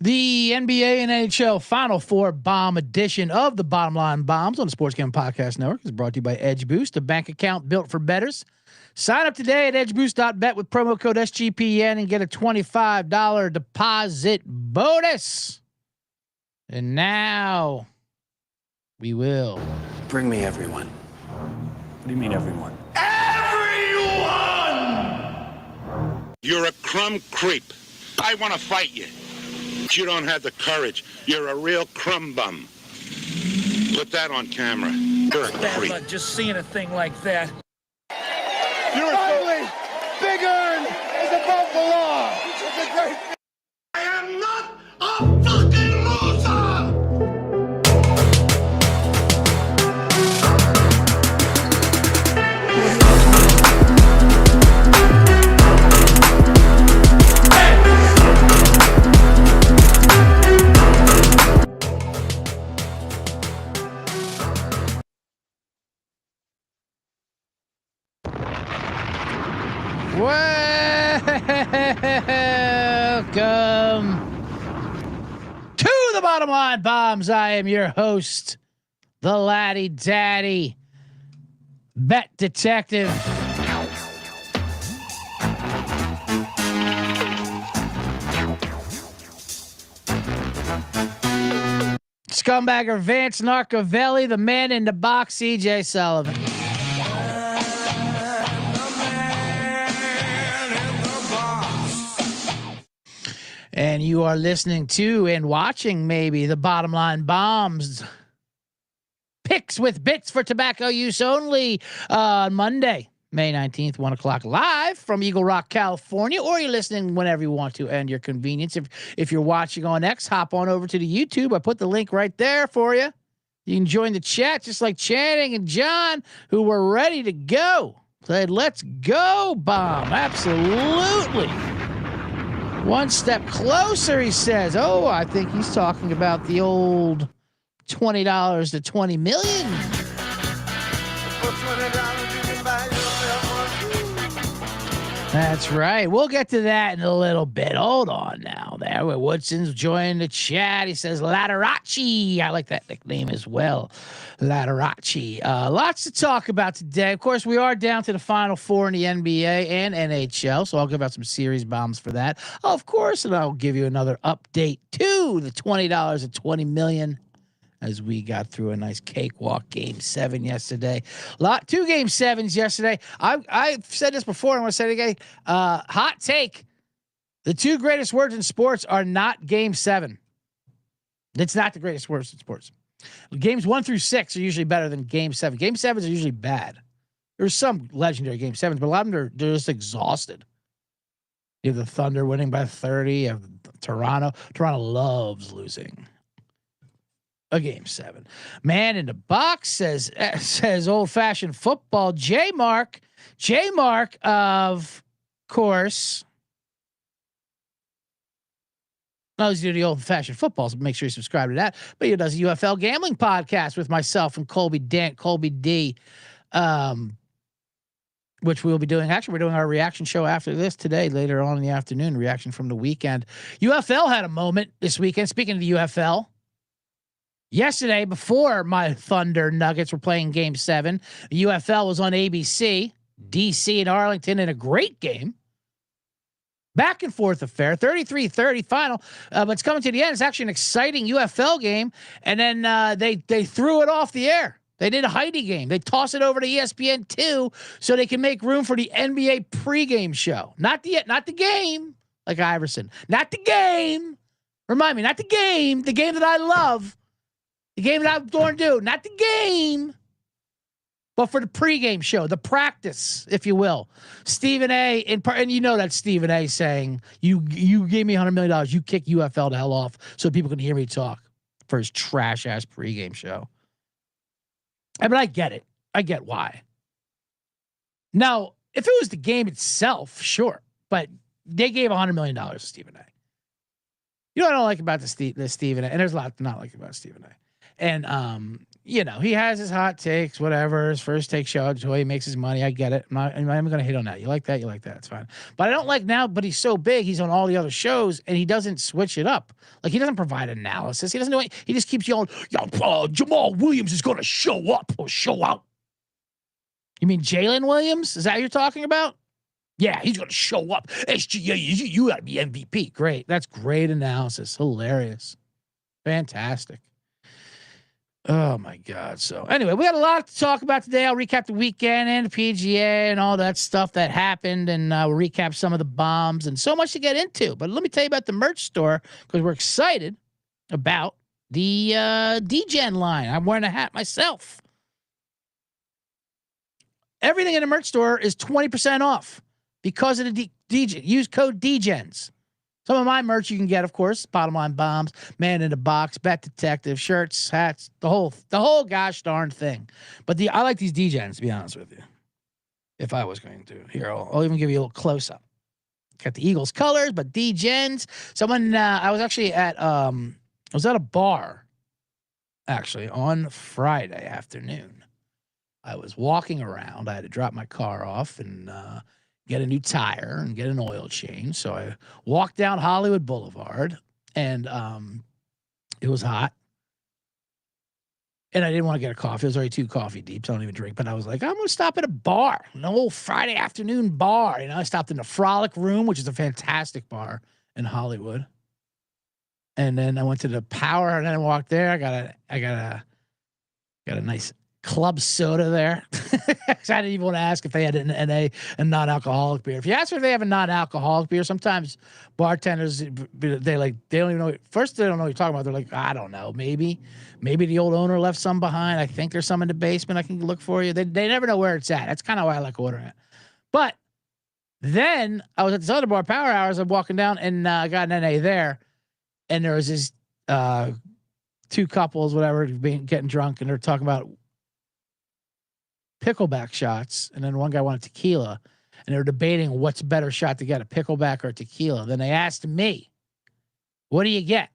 The NBA and NHL Final Four bomb edition of the Bottom Line Bombs on the Sports Gambling Podcast Network is brought to you by Edge Boost, a bank account built for bettors. Sign up today at edgeboost.bet with promo code SGPN and get a $25 deposit bonus. And now we will bring me everyone. What do you mean everyone? Everyone! You're a crumb creep. I want to fight you. You don't have the courage. You're a real crumb bum. Put that on camera. You're a creep. Bad luck just seeing a thing like that. You're ugly. Big Earn is above the law. It's a great. I am not a fucking loser. Welcome to the Bottom Line Bombs. I am your host, the Laie Daddy Met Detective. Scumbagger Vance Narcovelli, the man in the box, CJ Sullivan. And you are listening to and watching maybe the Bottom Line Bombs picks with bits for tobacco use only on Monday, May 19th, 1 o'clock live from Eagle Rock, California, or you're listening whenever you want to and your convenience. If you're watching on X, hop on over to the YouTube. I put the link right there for you. You can join the chat just like Channing and John, who were ready to go. Said, let's go, bomb. Absolutely. One step closer, he says. Oh, I think he's talking about the old $20 to $20 million. That's right. We'll get to that in a little bit. Hold on now. There, Woodson's joining the chat. He says Laterachi. I like that nickname as well. Laterachi. Lots to talk about today. Of course, we are down to the Final Four in the NBA and NHL, so I'll give out some series bombs for that. Of course, and I'll give you another update to the $20 to $20 million. As we got through a nice cakewalk game 7 yesterday. Two game sevens yesterday. I've said this before. I want to say it again. Hot take. The two greatest words in sports are not game 7. It's not the greatest words in sports. Games 1 through 6 are usually better than game 7. Game 7s are usually bad. There's some legendary game 7s, but a lot of them they're just exhausted. You have the Thunder winning by 30. You have Toronto. Toronto loves losing. A game 7. Man in the box says old fashioned football. J Mark, of course. Knows you do the old fashioned football, so make sure you subscribe to that. But he does a UFL gambling podcast with myself and Colby D. Which we'll be doing. Actually, we're doing our reaction show after this today, later on in the afternoon. Reaction from the weekend. UFL had a moment this weekend. Speaking of the UFL. Yesterday, before my Thunder Nuggets were playing game 7, the UFL was on ABC, DC and Arlington in a great game. Back and forth affair, 33-30 final. But it's coming to the end. It's actually an exciting UFL game. And then they threw it off the air. They did a Heidi game. They tossed it over to ESPN2 so they can make room for the NBA pregame show. Not the game, like Iverson. Not the game. Remind me, not the game that I love. The game that I'm going to do, not the game, but for the pregame show, the practice, if you will. Stephen A. and you know that's Stephen A. saying, you gave me $100 million, you kick UFL the hell off so people can hear me talk for his trash ass pregame show. But I get it. I get why. Now, if it was the game itself, sure, but they gave $100 million to Stephen A. You know what I don't like about the Stephen A. And there's a lot to not like about Stephen A. And he has his hot takes, whatever. His first take show, the way he makes his money. I get it. I'm not going to hate on that. You like that? You like that. It's fine. But I don't like now, but he's so big. He's on all the other shows and he doesn't switch it up. Like he doesn't provide analysis. He doesn't do it. He just keeps yelling, Jamal Williams is going to show up or show out. You mean Jalen Williams? Is that what you're talking about? Yeah, he's going to show up. SGA, you got to be MVP. Great. That's great analysis. Hilarious. Fantastic. Oh, my God. So, anyway, we had a lot to talk about today. I'll recap the weekend and the PGA and all that stuff that happened, and we'll recap some of the bombs and so much to get into. But let me tell you about the merch store because we're excited about the DGen line. I'm wearing a hat myself. Everything in the merch store is 20% off. Because of the DGen, use code DGens. Some of my merch you can get, of course, Bottom Line Bombs, Man in the Box, Bet Detective, shirts, hats, the whole gosh darn thing. But I like these DGens, to be honest with you. If I was going to, here I'll even give you a little close up. Got the Eagles colors, but DGens. Someone I was actually at a bar, actually on Friday afternoon. I was walking around. I had to drop my car off and get a new tire and get an oil change. So I walked down Hollywood Boulevard and it was hot. And I didn't want to get a coffee. It was already 2 coffee deep, so I don't even drink. But I was like, I'm going to stop at a bar, an old Friday afternoon bar. I stopped in the Frolic Room, which is a fantastic bar in Hollywood. And then I went to the Power and then I walked there. I got a nice club soda there. I didn't even want to ask if they had an NA and non-alcoholic beer. If you ask if they have a non-alcoholic beer, sometimes bartenders they don't even know. First, they don't know what you're talking about. They're like, I don't know, maybe the old owner left some behind. I think there's some in the basement. I can look for you. They never know where it's at. That's kind of why I like ordering it. But then I was at this other bar, Power Hours. I'm walking down and I got an NA there, and there was this 2 couples, whatever, getting drunk, and they're talking about pickleback shots, and then one guy wanted tequila, and they were debating what's better shot to get, a pickleback or tequila. Then they asked me, what do you get?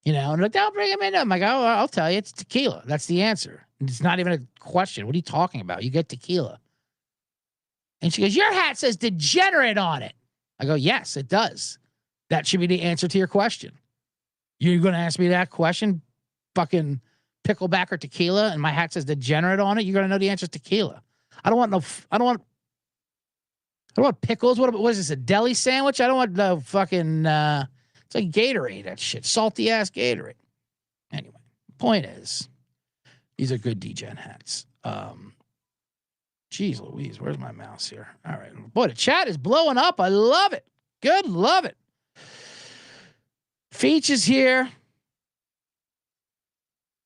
And they're like, I'll bring him in. I'm like, oh, I'll tell you, it's tequila. That's the answer. And it's not even a question. What are you talking about? You get tequila. And she goes, your hat says degenerate on it. I go, yes, it does. That should be the answer to your question. You're going to ask me that question? Fucking pickleback or tequila, and my hat says degenerate on it. You're gonna know the answer is tequila. I don't want pickles. What is this, a deli sandwich? I don't want no fucking it's like Gatorade, that shit. Salty ass Gatorade. Anyway, point is, these are good DGen hats. Geez Louise, where's my mouse here? All right. Boy, the chat is blowing up. I love it. Good, love it. Feach is here.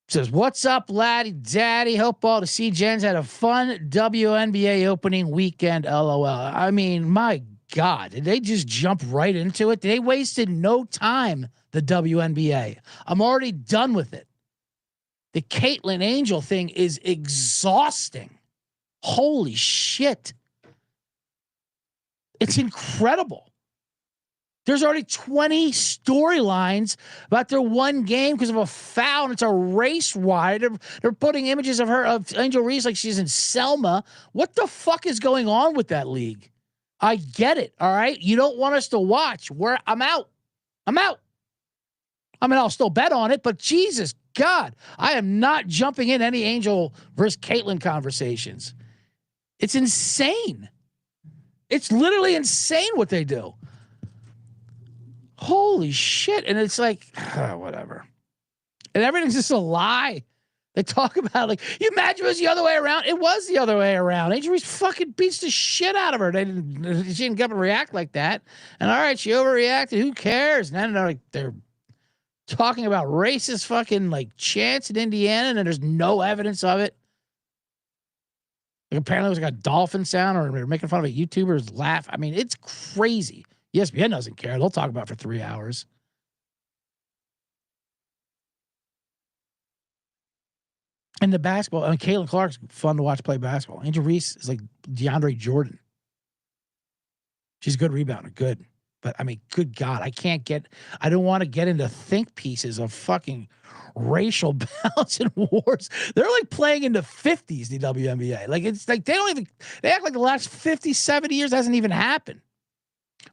Says, what's up, Laie Daddy? Hope all the CGens had a fun WNBA opening weekend, LOL. I mean, my God, did they just jump right into it? They wasted no time, the WNBA. I'm already done with it. The Caitlin Angel thing is exhausting. Holy shit. It's incredible. There's already 20 storylines about their one game because of a foul, and it's a race wire. They're putting images of Angel Reese like she's in Selma. What the fuck is going on with that league? I get it, all right? You don't want us to watch. I'm out. I mean, I'll still bet on it, but Jesus God, I am not jumping in any Angel versus Caitlin conversations. It's insane. It's literally insane what they do. Holy shit. And it's like, whatever. And everything's just a lie. They talk about, like, you imagine it was the other way around. It was the other way around. Angel Reese fucking beats the shit out of her. She didn't get to react like that. And all right, she overreacted. Who cares? And then they're talking about racist fucking like chants in Indiana, and then there's no evidence of it. Like, apparently it was like a dolphin sound, or they're making fun of a YouTuber's laugh. I mean, it's crazy. ESPN doesn't care. They'll talk about it for 3 hours. And the basketball, I mean, Caitlin Clark's fun to watch play basketball. Angel Reese is like DeAndre Jordan. She's a good rebounder. Good. But I mean, good God, I don't want to get into think pieces of fucking racial balance and wars. They're like playing in the 50s, the WNBA. Like, it's like they act like the last 50, 70 years hasn't even happened,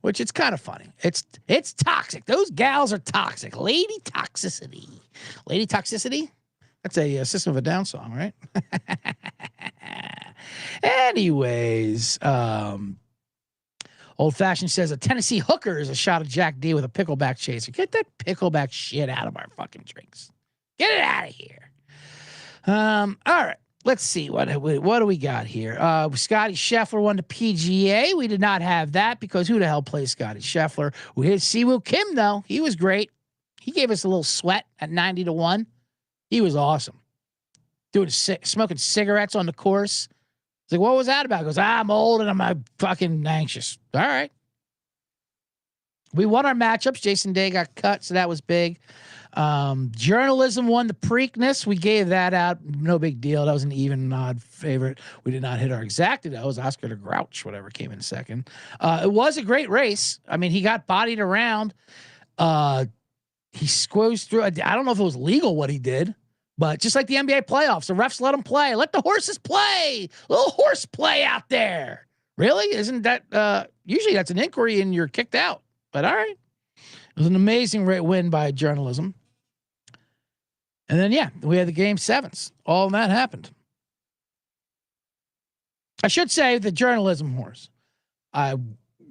which it's kind of funny. It's toxic. Those gals are toxic. Lady toxicity. Lady toxicity? That's a System of a Down song, right? Anyways, Old Fashioned says a Tennessee hooker is a shot of Jack D with a pickleback chaser. Get that pickleback shit out of our fucking drinks. Get it out of here. All right. Let's see what do we got here. Scotty Scheffler won the PGA. We did not have that because who the hell plays Scotty Scheffler? We had Siwoo Kim though. He was great. He gave us a little sweat at 90-1. He was awesome. Smoking cigarettes on the course. It's like, what was that about? He goes, I'm old and I'm fucking anxious. All right. We won our matchups. Jason Day got cut, so that was big. Journalism won the Preakness. We gave that out. No big deal. That was an even and odd favorite. We did not hit our exacta. That was Oscar the Grouch, whatever came in second. It was a great race. I mean, he got bodied around. He squozed through. I don't know if it was legal what he did. But just like the NBA playoffs, the refs let them play. Let the horses play. A little horse play out there. Really? Isn't that usually that's an inquiry and you're kicked out? But all right. It was an amazing win by journalism. And then, yeah, we had the game sevens. All of that happened. I should say the journalism horse.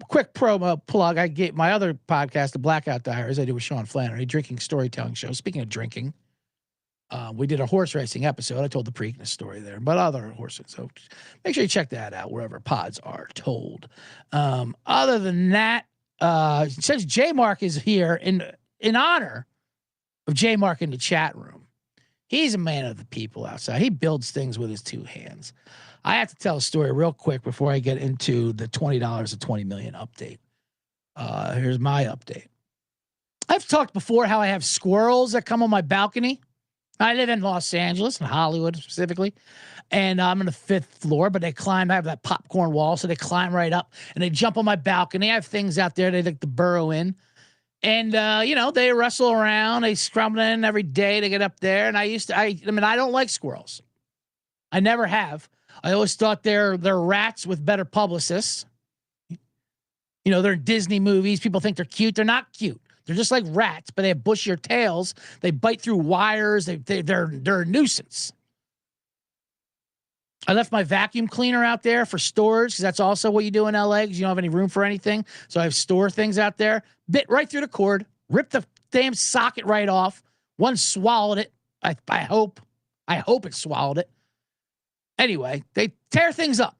Quick promo plug. I gave my other podcast, The Blackout Diaries, I do with Sean Flannery, drinking storytelling show. Speaking of drinking, we did a horse racing episode. I told the Preakness story there, but other horses. So make sure you check that out wherever pods are told. Other than that, since J Mark is here in honor of J Mark in the chat room, he's a man of the people outside. He builds things with his two hands. I have to tell a story real quick before I get into the $20 to 20 million update. Here's my update. I've talked before how I have squirrels that come on my balcony. I live in Los Angeles, in Hollywood specifically, and I'm on the 5th floor, but they climb. I have that popcorn wall, so they climb right up, and they jump on my balcony. I have things out there they like to burrow in, and, they wrestle around. They scramble in every day to get up there, and I don't like squirrels. I never have. I always thought they're rats with better publicists. They're in Disney movies. People think they're cute. They're not cute. They're just like rats, but they have bushier tails. They bite through wires. They're a nuisance. I left my vacuum cleaner out there for storage because that's also what you do in LA because you don't have any room for anything. So I store things out there. Bit right through the cord. Ripped the damn socket right off. One swallowed it. I hope it swallowed it. Anyway, they tear things up.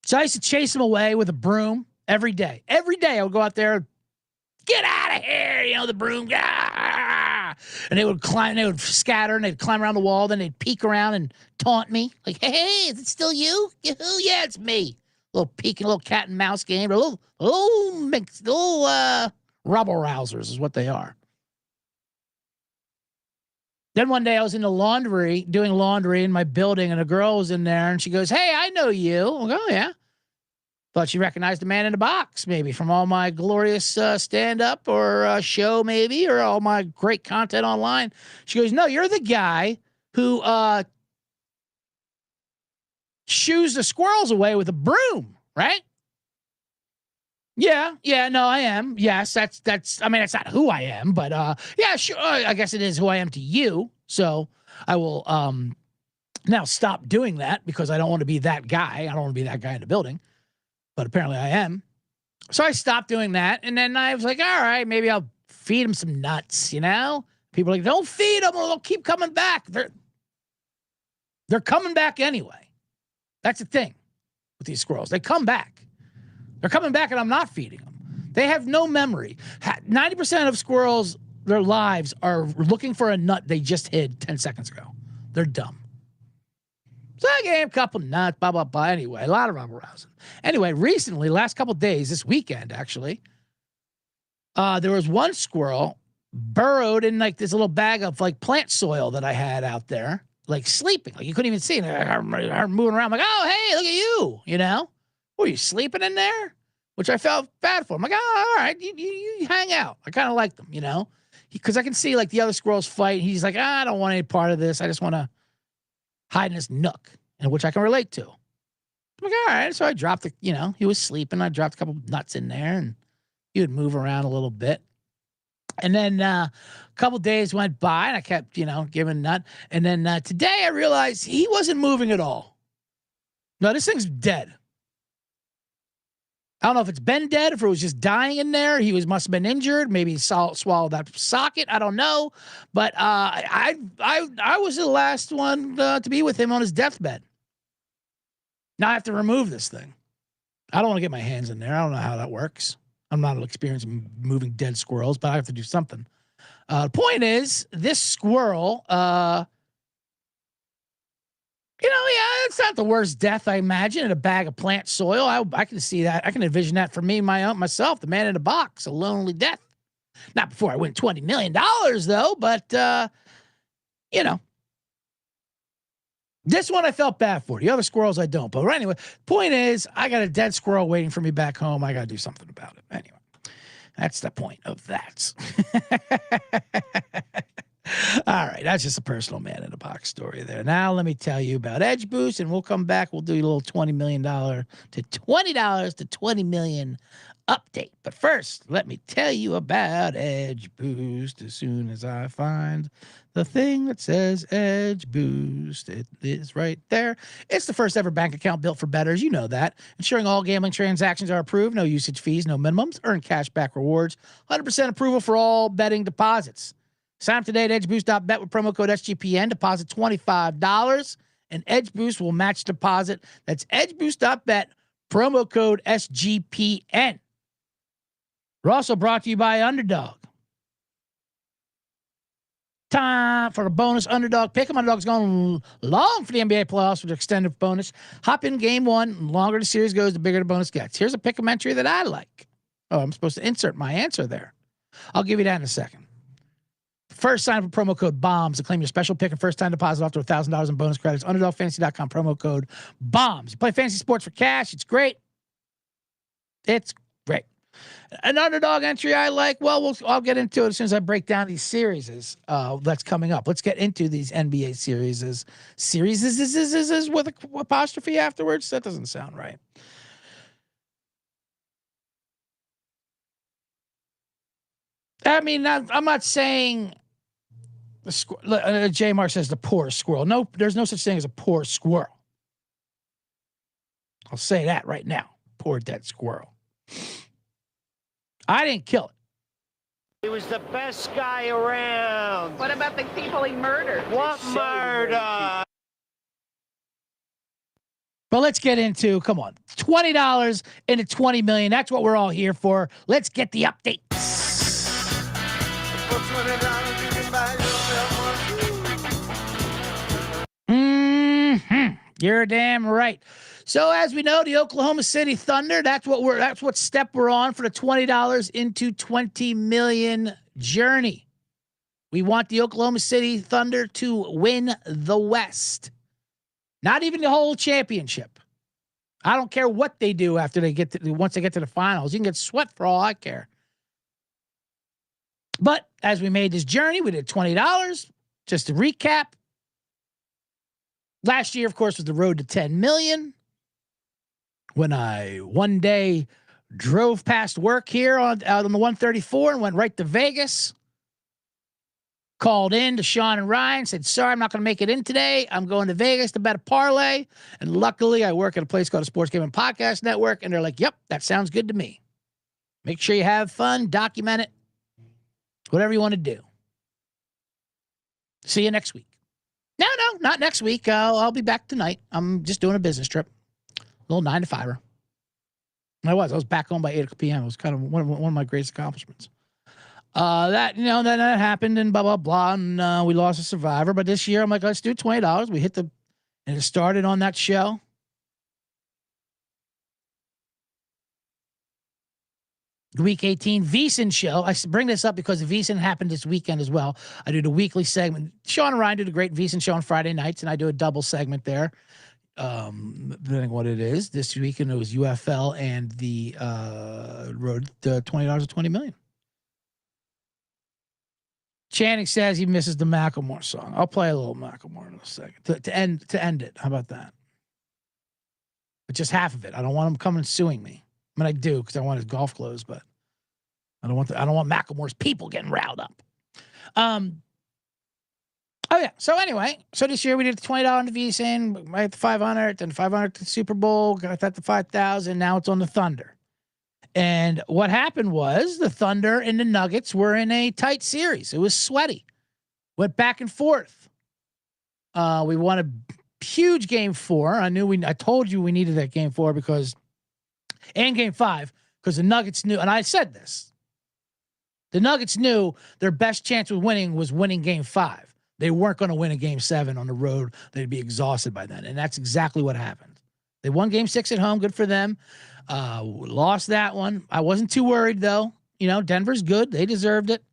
So I used to chase them away with a broom every day. Every day I would go out there. Get out of here, the broom. Ah! And they would climb, they would scatter, and they'd climb around the wall. Then they'd peek around and taunt me. Like, hey, is it still you? Yeah, it's me. A little peeking, a little cat and mouse game. A little rubble rousers is what they are. Then one day I was in the laundry, doing laundry in my building, and a girl was in there, and she goes, hey, I know you. I go, oh, yeah. Thought she recognized the man in the box, maybe from all my glorious stand-up or show, maybe, or all my great content online. She goes, no, you're the guy who shoos the squirrels away with a broom, right? Yeah, no, I am. Yes, that's not who I am, but yeah, sure. I guess it is who I am to you. So I will now stop doing that because I don't want to be that guy. I don't want to be that guy in the building. But apparently I am. So I stopped doing that. And then I was like, all right, maybe I'll feed them some nuts, People are like, don't feed them or they'll keep coming back. They're coming back anyway. That's the thing with these squirrels. They come back. They're coming back and I'm not feeding them. They have no memory. 90% of squirrels, their lives are looking for a nut they just hid 10 seconds ago. They're dumb. So I gave a couple nuts, blah, blah, blah. Anyway, a lot of rubber rousing. Anyway, recently, last couple of days, this weekend, actually, there was one squirrel burrowed in like this little bag of like plant soil that I had out there, like sleeping. Like you couldn't even see it. I'm moving around. I'm like, oh, hey, look at you, Were you sleeping in there? which I felt bad for. I'm like, oh, all right, you hang out. I kind of like them, you know, because I can see like the other squirrels fight. He's like, I don't want any part of this. I just want to hide in this nook, and which I can relate to. I'm like, all right. So I dropped the, you know, he was sleeping. I dropped a couple nuts in there, and he would move around a little bit. And then a couple days went by, and I kept, you know, giving nut. And then today I realized he wasn't moving at all. No, this thing's dead. I don't know if it's been dead, if it was just dying in there. He must have been injured. Maybe he swallowed that socket. I don't know. But I was the last one to be with him on his deathbed. Now I have to remove this thing. I don't want to get my hands in there. I don't know how that works. I'm not experienced in moving dead squirrels, but I have to do something. The point is, this squirrel, you know, yeah, it's not the worst death, I imagine, in a bag of plant soil. I can see that. I can envision that for me, myself, the man in the box, a lonely death. Not before I win $20 million, though, but, you know. This one I felt bad for. The other squirrels I don't. But anyway, point is, I got a dead squirrel waiting for me back home. I got to do something about it. Anyway, that's the point of that. All right, that's just a personal man in a box story there. Now let me tell you about Edge Boost, and we'll come back. We'll do a little $20 million to $20 to $20 million update. But first, let me tell you about Edge Boost. As soon as I find the thing that says Edge Boost, it is right there. It's the first ever bank account built for bettors. You know that. Ensuring all gambling transactions are approved, no usage fees, no minimums, earn cash back rewards, 100% approval for all betting deposits. Sign up today at edgeboost.bet with promo code SGPN. Deposit $25, and Edge Boost will match deposit. That's edgeboost.bet, promo code SGPN. We're also brought to you by Underdog. Time for a bonus Underdog pick. Underdog's going long for the NBA playoffs with an extended bonus. Hop in game one. The longer the series goes, the bigger the bonus gets. Here's a pick-em entry that I like. Oh, I'm supposed to insert my answer there. I'll give you that in a second. First, sign up for promo code BOMBS to claim your special pick and first-time deposit up to $1,000 in bonus credits. UnderdogFantasy.com, promo code BOMBS. You play fantasy sports for cash. It's great. It's great. An Underdog entry I like, well, I'll get into it as soon as I break down these series that's coming up. Let's get into these NBA series. Series is with a apostrophe afterwards? That doesn't sound right. I mean, I'm not saying J Mark says the poor squirrel. No, there's no such thing as a poor squirrel. I'll say that right now. Poor dead squirrel. I didn't kill it. He was the best guy around. What about the people he murdered? What murder? But let's get into, come on, $20 into $20 million. That's what we're all here for. Let's get the updates. You're damn right. So as we know, the Oklahoma City Thunder, that's what step we're on for the $20 into $20 million journey. We want the Oklahoma City Thunder to win the West. Not even the whole championship. I don't care what they do once they get to the finals. You can get swept for all I care. But as we made this journey, we did $20. Just to recap, last year, of course, was the road to $10 million. When I one day drove past work here out on the 134 and went right to Vegas, called in to Sean and Ryan, said, sorry, I'm not going to make it in today. I'm going to Vegas to bet a parlay. And luckily, I work at a place called a Sports Gaming Podcast Network, and they're like, yep, that sounds good to me. Make sure you have fun, document it, whatever you want to do. See you next week. No, not next week. I'll be back tonight. I'm just doing a business trip. Little 9 to 5-er. I was back home by 8 p.m. It was kind of one of my greatest accomplishments. That happened and blah, blah, blah. And we lost a survivor. But this year I'm like, let's do $20. We hit and it started on that show. Week 18 VEASAN show. I bring this up because VEASAN happened this weekend as well. I do the weekly segment. Sean and Ryan do the great VEASAN show on Friday nights, and I do a double segment there. depending on what it is. This weekend it was UFL and the road to $20 to $20 million. Channing says he misses the Macklemore song. I'll play a little Macklemore in a second to end it. How about that? But just half of it. I don't want him coming suing me. I mean, I do because I want his golf clothes, but I don't want Macklemore's people getting riled up. Oh yeah. So anyway, this year we did the $20 in the VSIN, right? The 500, then 500 to the Super Bowl, got that to 5,000. Now it's on the Thunder. And what happened was the Thunder and the Nuggets were in a tight series. It was sweaty. Went back and forth. We won a huge game 4. I told you we needed that game 4 and game 5, because the Nuggets knew, and I said this. The Nuggets knew their best chance of winning was winning game 5. They weren't going to win a game 7 on the road. They'd be exhausted by then. And that's exactly what happened. They won game 6 at home. Good for them. Lost that one. I wasn't too worried, though. Denver's good. They deserved it.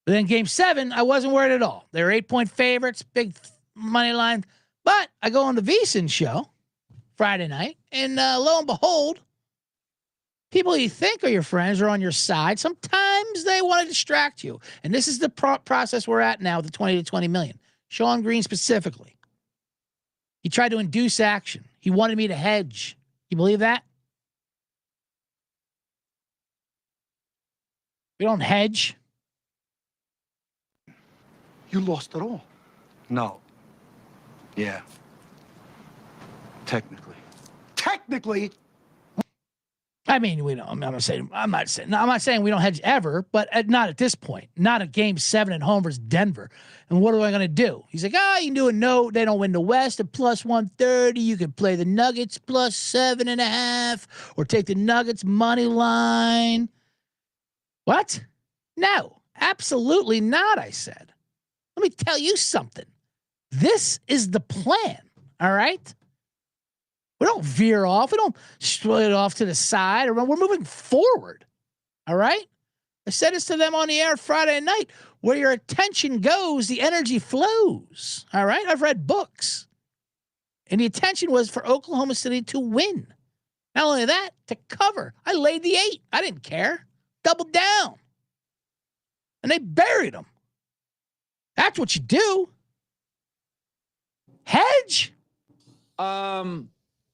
But then game 7, I wasn't worried at all. They were 8-point favorites, big money line. But I go on the VSiN show Friday night, and lo and behold, people you think are your friends are on your side. Sometimes they want to distract you. And this is the process we're at now with the 20 to 20 million. Sean Green specifically. He tried to induce action. He wanted me to hedge. You believe that? We don't hedge. You lost it all. No. Yeah. Technically. I mean, we don't. I'm not saying we don't hedge ever, but not at this point. Not a game 7 at home versus Denver. And what am I going to do? He's like, you can do a no. They don't win the West at plus 130. You can play the Nuggets plus 7.5, or take the Nuggets money line. What? No, absolutely not. I said. Let me tell you something. This is the plan. All right. We don't veer off. We don't split off to the side. We're moving forward. All right? I said this to them on the air Friday night. Where your attention goes, the energy flows. All right? I've read books. And the attention was for Oklahoma City to win. Not only that, to cover. I laid the 8. I didn't care. Doubled down. And they buried them. That's what you do. Hedge?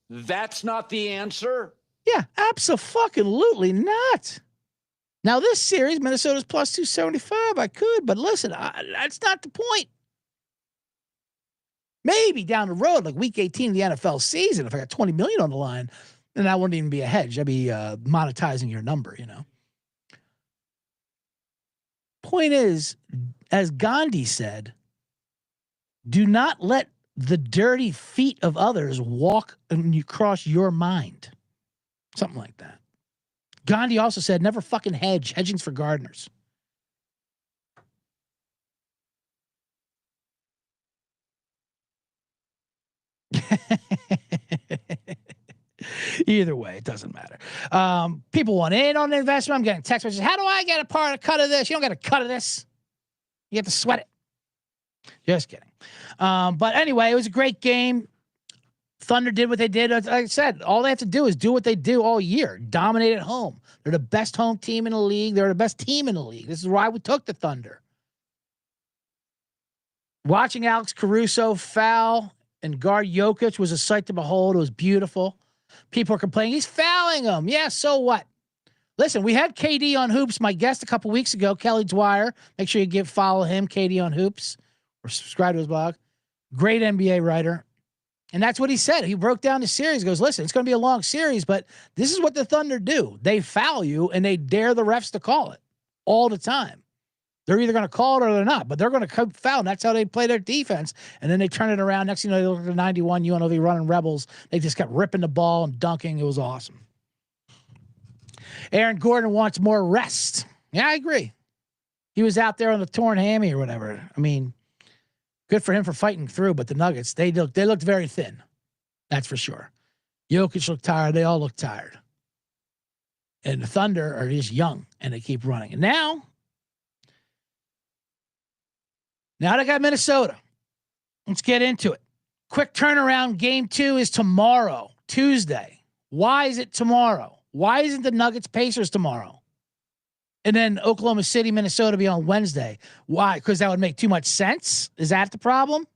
That's not the answer. Yeah, absolutely not. Now, this series, Minnesota's plus 275. I could, but listen, that's not the point. Maybe down the road, like week 18 of the NFL season, if I got 20 million on the line, then that wouldn't even be a hedge. I'd be monetizing your number, Point is, as Gandhi said, do not let the dirty feet of others walk and you cross your mind. Something like that. Gandhi also said, never fucking hedge. Hedging's for gardeners. Either way, it doesn't matter. People want in on the investment. I'm getting text messages. How do I get a cut of this? You don't get a cut of this. You have to sweat it. Just kidding. But anyway, it was a great game. Thunder did what they did. Like I said, all they have to do is do what they do all year. Dominate at home. They're the best home team in the league. They're the best team in the league. This is why we took the Thunder. Watching Alex Caruso foul and guard Jokic was a sight to behold. It was beautiful. People are complaining, he's fouling them. Yeah, so what? Listen, we had KD on Hoops, my guest a couple weeks ago, Kelly Dwyer. Make sure you follow him, KD on Hoops, or subscribe to his blog. Great NBA writer. And that's what he said. He broke down the series. He goes, listen, it's going to be a long series, but this is what the Thunder do. They foul you, and they dare the refs to call it all the time. They're either going to call it or they're not, but they're going to foul. And that's how they play their defense. And then they turn it around. Next thing you know, they look at the 91 UNLV running Rebels. They just kept ripping the ball and dunking. It was awesome. Aaron Gordon wants more rest. Yeah, I agree. He was out there on the torn hammy or whatever. I mean, good for him for fighting through, but the Nuggets, they looked very thin. That's for sure. Jokic looked tired. They all look tired. And the Thunder are just young, and they keep running. And now they got Minnesota. Let's get into it. Quick turnaround. Game 2 is tomorrow, Tuesday. Why is it tomorrow? Why isn't the Nuggets Pacers tomorrow? And then Oklahoma City, Minnesota be on Wednesday. Why? Because that would make too much sense? Is that the problem?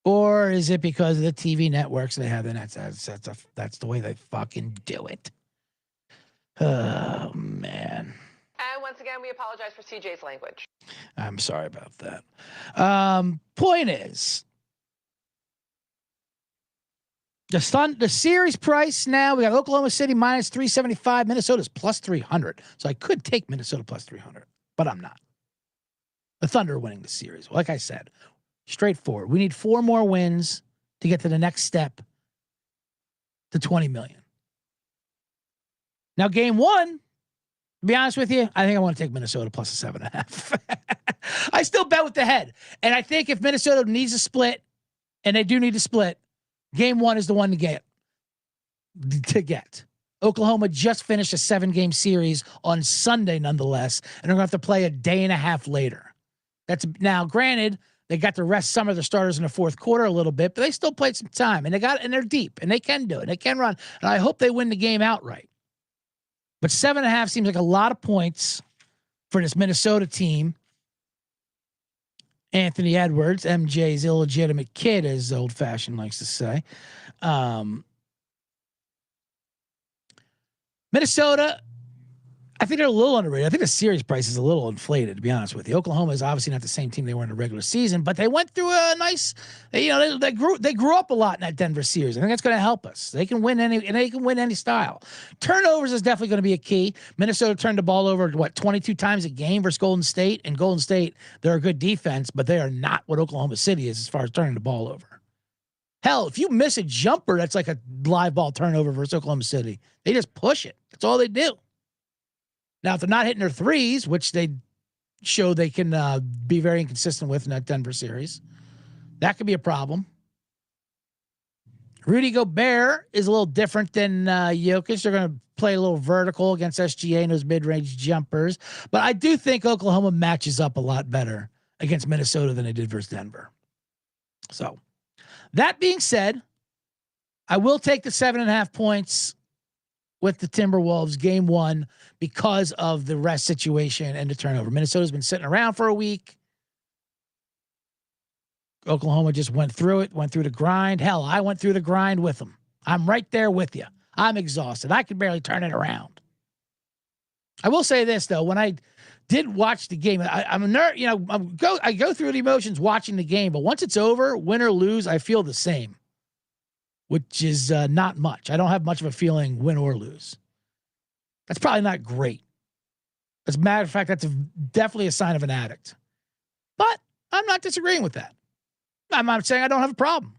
Or is it because of the TV networks they have? And that's the way they fucking do it. Oh, man. And once again, we apologize for CJ's language. I'm sorry about that. Point is, the series price now, we got Oklahoma City minus 375, Minnesota's plus 300. So I could take Minnesota plus 300, but I'm not. The Thunder are winning the series. Like I said, straightforward. We need 4 more wins to get to the next step to 20 million. Now, game 1, to be honest with you, I think I want to take Minnesota plus a 7.5. I still bet with the head. And I think if Minnesota needs a split, and they do need to split, game 1 is the one to get. Oklahoma just finished a 7-game series on Sunday, nonetheless, and they're going to have to play a day and a half later. That's now, granted, they got to rest some of their starters in the fourth quarter a little bit, but they still played some time, and they're deep, and they can do it. They can run, and I hope they win the game outright. But 7.5 seems like a lot of points for this Minnesota team. Anthony Edwards, MJ's illegitimate kid, as Old Fashioned likes to say. Minnesota, I think they're a little underrated. I think the series price is a little inflated, to be honest with you. Oklahoma is obviously not the same team they were in the regular season, but they went through a nice, they grew up a lot in that Denver series. I think that's going to help us. They can win any style. Turnovers is definitely going to be a key. Minnesota turned the ball over 22 times a game versus Golden State, and Golden State, they're a good defense, but they are not what Oklahoma City is as far as turning the ball over. Hell, if you miss a jumper, that's like a live ball turnover versus Oklahoma City. They just push it. That's all they do. Now, if they're not hitting their threes, which they show they can be very inconsistent with in that Denver series, that could be a problem. Rudy Gobert is a little different than Jokic. They're going to play a little vertical against SGA and those mid-range jumpers. But I do think Oklahoma matches up a lot better against Minnesota than they did versus Denver. So, that being said, I will take the 7.5 points with the Timberwolves game 1 because of the rest situation and the turnover. Minnesota's been sitting around for a week. Oklahoma just went through the grind. Hell, I went through the grind with them. I'm right there with you. I'm exhausted. I could barely turn it around. I will say this though, when I did watch the game, I'm a nerd, I go through the emotions watching the game, but once it's over, win or lose, I feel the same, which is not much. I don't have much of a feeling win or lose. That's probably not great. As a matter of fact, that's definitely a sign of an addict. But I'm not disagreeing with that. I'm not saying I don't have a problem.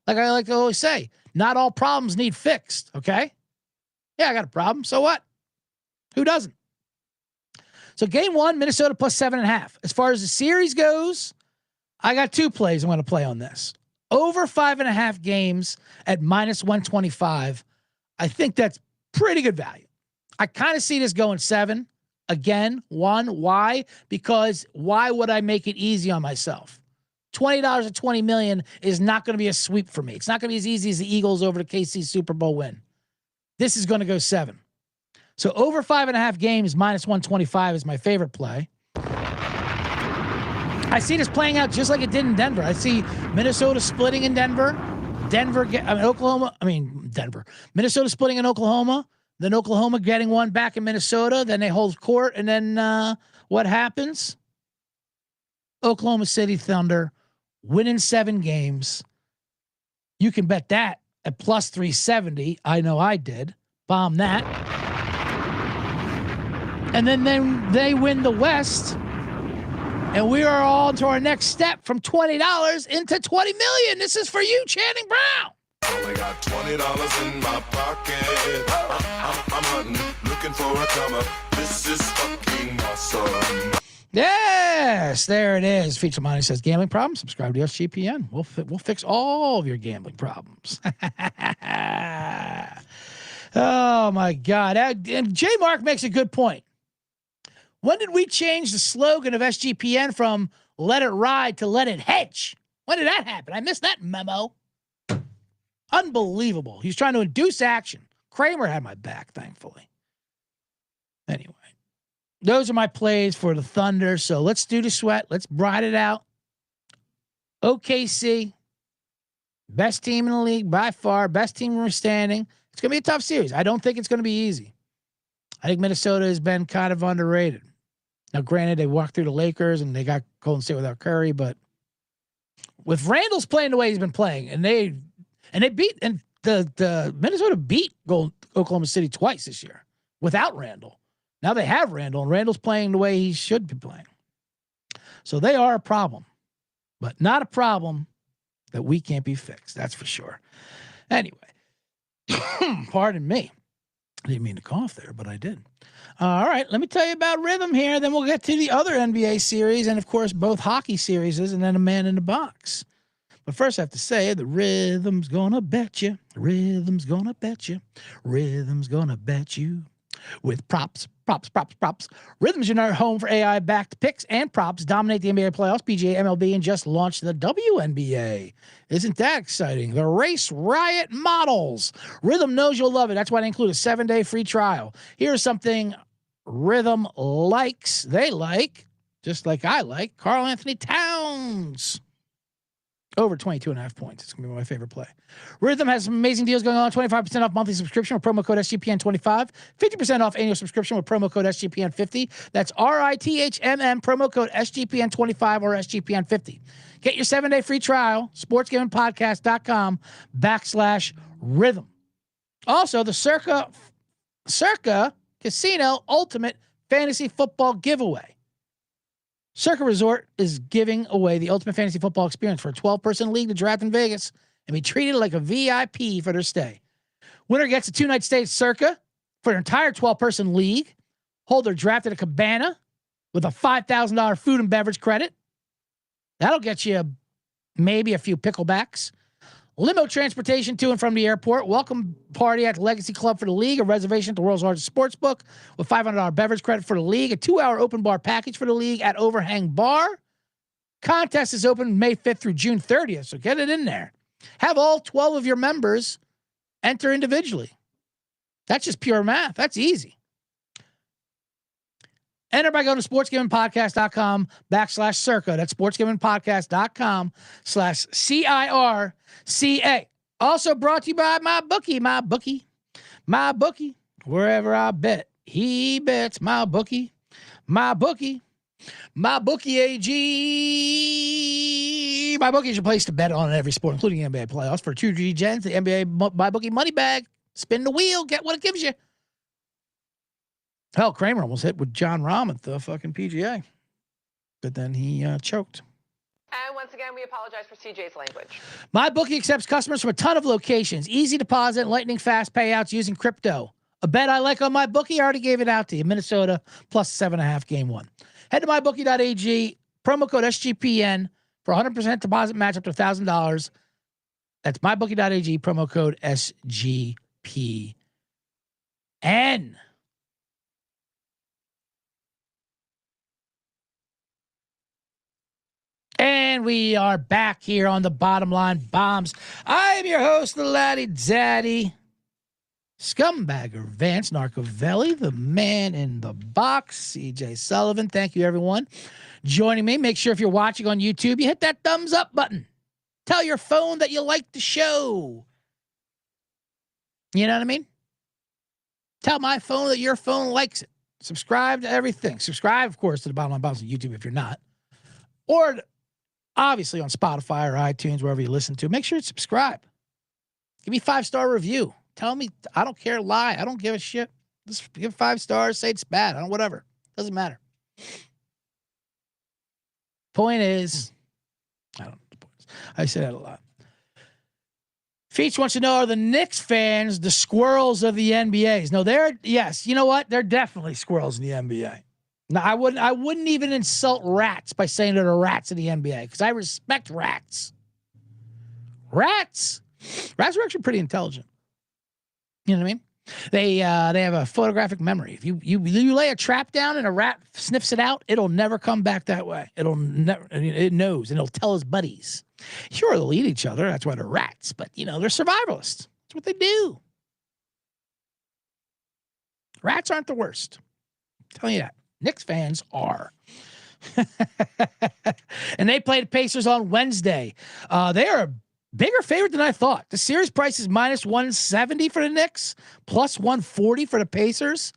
Like I like to always say, not all problems need fixed, okay? Yeah, I got a problem. So what? Who doesn't? So game 1, Minnesota plus 7.5. As far as the series goes, I got 2 plays I'm going to play on this. Over 5.5 games at minus 125. I think that's pretty good value. I kind of see this going 7. Again, why? Because why would I make it easy on myself? $20 at 20 million is not going to be a sweep for me. It's not going to be as easy as the Eagles over the KC Super Bowl win. This is going to go 7. So over 5.5 games, minus 125 is my favorite play. I see this playing out just like it did in Denver. I see Minnesota splitting in Denver. Minnesota splitting in Oklahoma. Then Oklahoma getting one back in Minnesota. Then they hold court. And then what happens? Oklahoma City Thunder winning 7 games. You can bet that at plus 370. I know I did. Bomb that. And then they win the West. And we are all to our next step from $20 into $20 million. This is for you, Channing Brown. Only got $20 in my pocket. I'm hunting, looking for a comer. This is fucking awesome. Yes, there it is. Feature Money says gambling problems. Subscribe to SGPN. We'll fix all of your gambling problems. Oh my God! And J Mark makes a good point. When did we change the slogan of SGPN from "Let it ride" to "Let it hedge"? When did that happen? I missed that memo. Unbelievable. He's trying to induce action. Kramer had my back, thankfully. Anyway, those are my plays for the Thunder. So let's do the sweat. Let's ride it out. OKC, best team in the league by far, best team we're standing. It's going to be a tough series. I don't think it's going to be easy. I think Minnesota has been kind of underrated. Now, granted, they walked through the Lakers and they got Golden State without Curry, but with Randall's playing the way he's been playing, and the Minnesota beat Oklahoma City twice this year without Randall. Now they have Randall, and Randall's playing the way he should be playing. So they are a problem, but not a problem that we can't be fixed. That's for sure. Anyway, pardon me. I didn't mean to cough there, but I did. All right, let me tell you about Rhythm here. Then we'll get to the other NBA series and, of course, both hockey series and then a man in the box. But first, I have to say the Rhythm's gonna bet you. Rhythm's gonna bet you. Rhythm's gonna bet you. With props. Rhythm's your home for AI-backed picks and props. Dominate the NBA playoffs, PGA, MLB, and just launched the WNBA. Isn't that exciting? The Race Riot models. Rhythm knows you'll love it. That's why they include a 7-day free trial. Here's something Rhythm likes. They like, just like I like, Karl Anthony Towns. Over 22.5 points. It's going to be my favorite play. Rhythm has some amazing deals going on. 25% off monthly subscription with promo code SGPN25. 50% off annual subscription with promo code SGPN50. That's RITHMM, promo code SGPN25 or SGPN50. Get your 7-day free trial, sportsgamblingpodcast.com/rhythm. Also, the Circa Casino Ultimate Fantasy Football Giveaway. Circa Resort is giving away the ultimate fantasy football experience for a 12-person league to draft in Vegas and be treated like a VIP for their stay. Winner gets a 2-night stay at Circa for an entire 12-person league. Holder drafted a cabana with a $5,000 food and beverage credit. That'll get you maybe a few picklebacks. Limo transportation to and from the airport. Welcome party at the Legacy Club for the league. A reservation at the world's largest sports book with $500 beverage credit for the league. A 2-hour open bar package for the league at Overhang Bar. Contest is open May 5th through June 30th, so get it in there. Have all 12 of your members enter individually. That's just pure math. That's easy. Enter by going to sportsgamblingpodcast.com/circa. That's sportsgamblingpodcast.com/CIRCA. Also brought to you by my bookie. Wherever I bet, he bets. My bookie AG. My bookie is your place to bet on every sport, including NBA playoffs. For 2 G-Gens, the NBA My Bookie money bag. Spin the wheel, get what it gives you. Hell, Kramer almost hit with John Rahm at the fucking PGA. But then he choked. And once again, we apologize for CJ's language. My bookie accepts customers from a ton of locations. Easy deposit, lightning fast payouts using crypto. A bet I like on my bookie, I already gave it out to you. Minnesota plus 7.5 game 1. Head to mybookie.ag, promo code SGPN for 100% deposit match up to $1,000. That's mybookie.ag, promo code SGPN. And we are back here on the Bottom Line Bombs. I am your host, the Laie Daddy, scumbagger Vance Narcovelli, the man in the box, CJ Sullivan. Thank you, everyone, joining me. Make sure if you're watching on YouTube, you hit that thumbs up button. Tell your phone that you like the show. You know what I mean? Tell my phone that your phone likes it. Subscribe to everything. Subscribe, of course, to the Bottom Line Bombs on YouTube if you're not. Or obviously on Spotify or iTunes, wherever you listen to. Make sure you subscribe. Give me a 5-star review. Tell me, I don't care, lie. I don't give a shit. Just give 5 stars, say it's bad. I don't, whatever. Doesn't matter. Point is, I don't know the point is. I say that a lot. Feach wants to know, are the Knicks fans the squirrels of the NBAs? No, yes, you know what? They're definitely squirrels in the NBA. No, I wouldn't even insult rats by saying they're the rats in the NBA because I respect rats. Rats are actually pretty intelligent. You know what I mean? They have a photographic memory. If you lay a trap down and a rat sniffs it out, it'll never come back that way. It knows and it'll tell his buddies. Sure, they'll eat each other. That's why they're rats. But, they're survivalists. That's what they do. Rats aren't the worst. I'm telling you that. Knicks fans are. And they play the Pacers on Wednesday. They are a bigger favorite than I thought. The series price is minus 170 for the Knicks, plus 140 for the Pacers.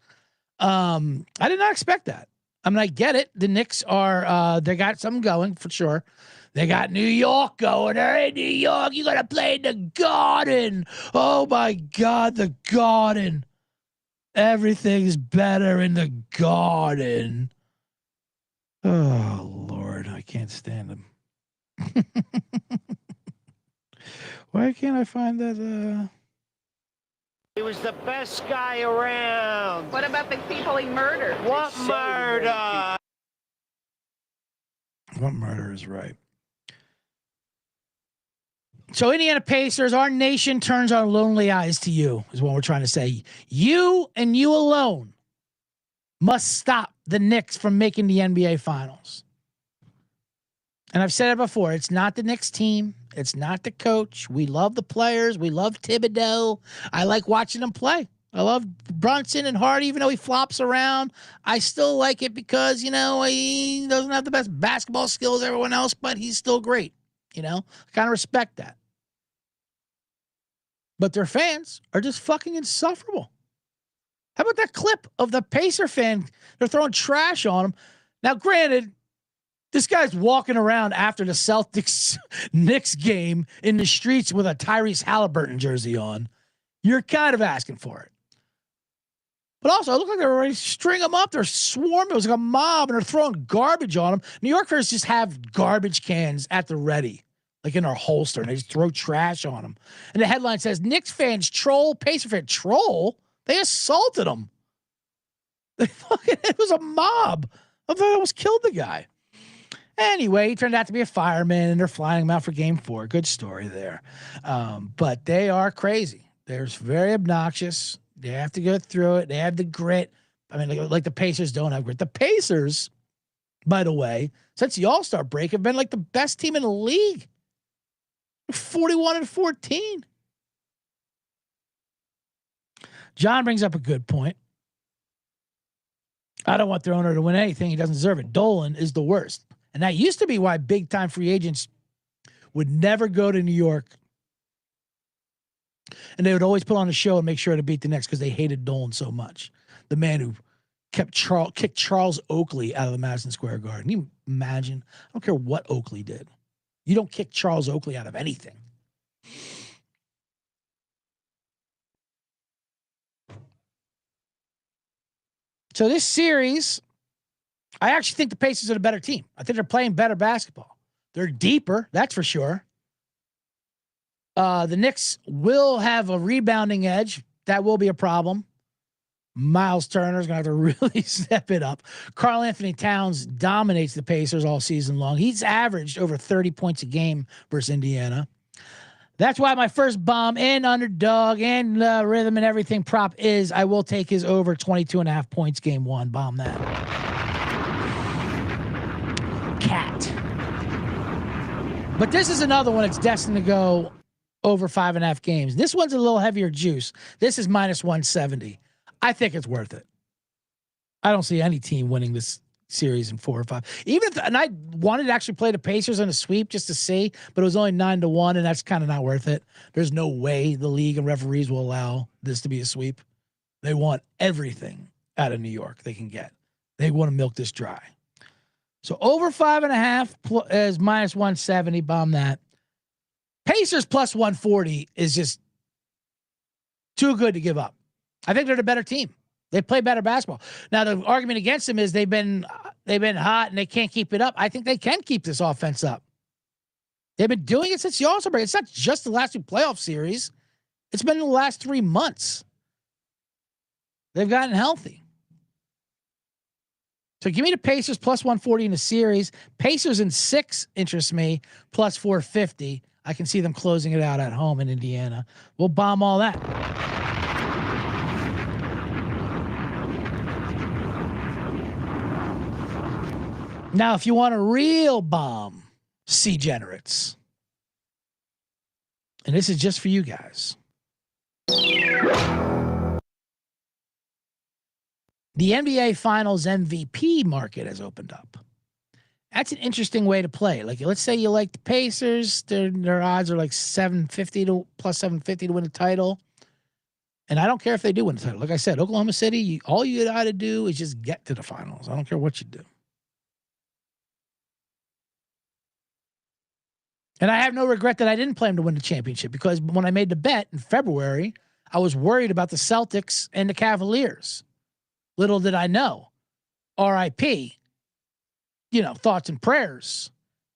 I did not expect that. I mean, I get it. The Knicks are, they got something going for sure. They got New York going. They're in New York. You got to play in the Garden. Oh, my God, the Garden. Everything's better in the Garden. Oh, Lord, I can't stand them. Why can't I find that? He was the best guy around. What about the people he murdered? What murder? What murder is right? So Indiana Pacers, our nation turns our lonely eyes to you, is what we're trying to say. You and you alone must stop the Knicks from making the NBA Finals. And I've said it before. It's not the Knicks team. It's not the coach. We love the players. We love Thibodeau. I like watching them play. I love Brunson and Hardy, even though he flops around. I still like it because, he doesn't have the best basketball skills as everyone else, but he's still great. I kind of respect that. But their fans are just fucking insufferable. How about that clip of the Pacer fan? They're throwing trash on him. Now, granted, this guy's walking around after the Celtics Knicks game in the streets with a Tyrese Halliburton jersey on. You're kind of asking for it. But also, it looked like they were ready to string them up. They're swarming. It was like a mob, and they're throwing garbage on them. New Yorkers just have garbage cans at the ready, like in their holster, and they just throw trash on them. And the headline says, Knicks fans troll Pacer fan. Troll? They assaulted them. It was a mob. I thought I almost killed the guy. Anyway, he turned out to be a fireman, and they're flying him out for Game 4. Good story there. But they are crazy. They're very obnoxious. They have to go through it. They have the grit. I mean, like the Pacers don't have grit. The Pacers, by the way, since the All-Star break, have been like the best team in the league. 41-14. John brings up a good point. I don't want their owner to win anything. He doesn't deserve it. Dolan is the worst. And that used to be why big-time free agents would never go to New York. And they would always put on a show and make sure to beat the Knicks because they hated Dolan so much. The man who kicked Charles Oakley out of the Madison Square Garden. Can you imagine? I don't care what Oakley did. You don't kick Charles Oakley out of anything. So this series, I actually think the Pacers are the better team. I think they're playing better basketball. They're deeper, that's for sure. The Knicks will have a rebounding edge. That will be a problem. Miles Turner's going to have to really step it up. Karl Anthony Towns dominates the Pacers all season long. He's averaged over 30 points a game versus Indiana. That's why my first bomb and underdog and rhythm and everything prop is I will take his over 22.5 points game 1. Bomb that. Cat. But this is another one that's destined to go over 5.5 games. This one's a little heavier juice. This is minus 170. I think it's worth it. I don't see any team winning this series in 4 or 5. And I wanted to actually play the Pacers in a sweep just to see, but it was only 9-1, and that's kind of not worth it. There's no way the league and referees will allow this to be a sweep. They want everything out of New York they can get. They want to milk this dry. So over 5.5 is minus 170. Bomb that. Pacers plus 140 is just too good to give up. I think they're the better team. They play better basketball. Now, the argument against them is they've been hot and they can't keep it up. I think they can keep this offense up. They've been doing it since the All-Star break. It's not just the last 2 playoff series. It's been the last 3 months. They've gotten healthy. So give me the Pacers plus 140 in the series. Pacers in 6 interests me, plus 450. I can see them closing it out at home in Indiana. We'll bomb all that. Now, if you want a real bomb, C-generates. And this is just for you guys. The NBA Finals MVP market has opened up. That's an interesting way to play. Like, let's say you like the Pacers. Their odds are like 750 to plus 750 to win the title. And I don't care if they do win the title. Like I said, Oklahoma City, all you got to do is just get to the finals. I don't care what you do. And I have no regret that I didn't play them to win the championship, because when I made the bet in February, I was worried about the Celtics and the Cavaliers. Little did I know. R.I.P. Thoughts and prayers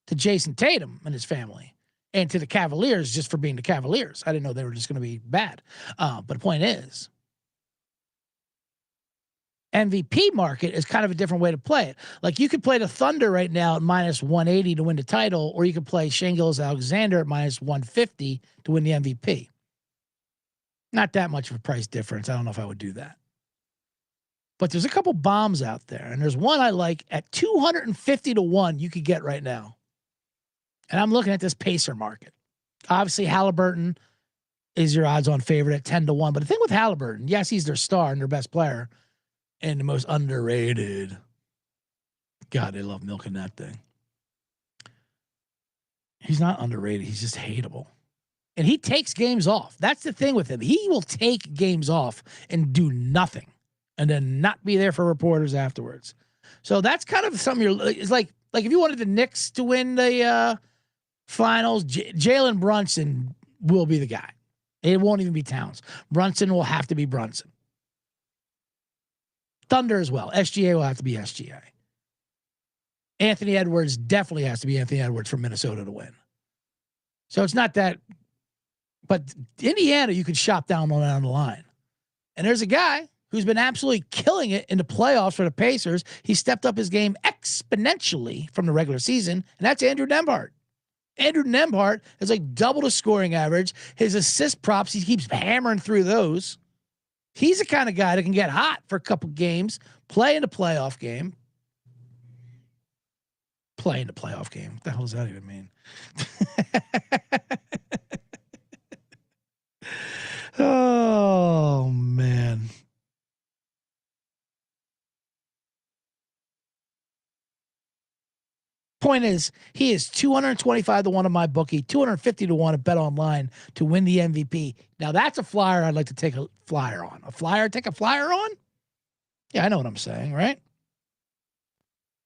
to Jason Tatum and his family, and to the Cavaliers just for being the Cavaliers. I didn't know they were just going to be bad. But the point is, MVP market is kind of a different way to play it. Like, you could play the Thunder right now at minus 180 to win the title, or you could play Shai Gilgeous-Alexander at minus 150 to win the MVP. Not that much of a price difference. I don't know if I would do that. But there's a couple bombs out there, and there's one I like at 250 to 1 you could get right now. And I'm looking at this Pacer market. Obviously, Halliburton is your odds-on favorite at 10 to 1. But the thing with Halliburton, yes, he's their star and their best player and the most underrated. God, they love milking that thing. He's not underrated. He's just hateable. And he takes games off. That's the thing with him. He will take games off and do nothing, and then not be there for reporters afterwards. So that's kind of something it's like if you wanted the Knicks to win the finals, Jalen Brunson will be the guy. It won't even be Towns. Brunson will have to be Brunson. Thunder as well. SGA will have to be SGA. Anthony Edwards definitely has to be Anthony Edwards for Minnesota to win. So it's not that, but Indiana you could shop down on the line. And there's a guy who's been absolutely killing it in the playoffs for the Pacers. He stepped up his game exponentially from the regular season, and that's Andrew Nembhard. Andrew Nembhard has like double the scoring average. His assist props, he keeps hammering through those. He's the kind of guy that can get hot for a couple games, play in the playoff game. Play in the playoff game. What the hell does that even mean? Oh, man. Point is, he is 225 to 1 on my bookie, 250 to 1 at Bet Online to win the MVP. Now, that's a flyer I'd like to take a flyer on. A flyer? Take a flyer on? Yeah, I know what I'm saying, right?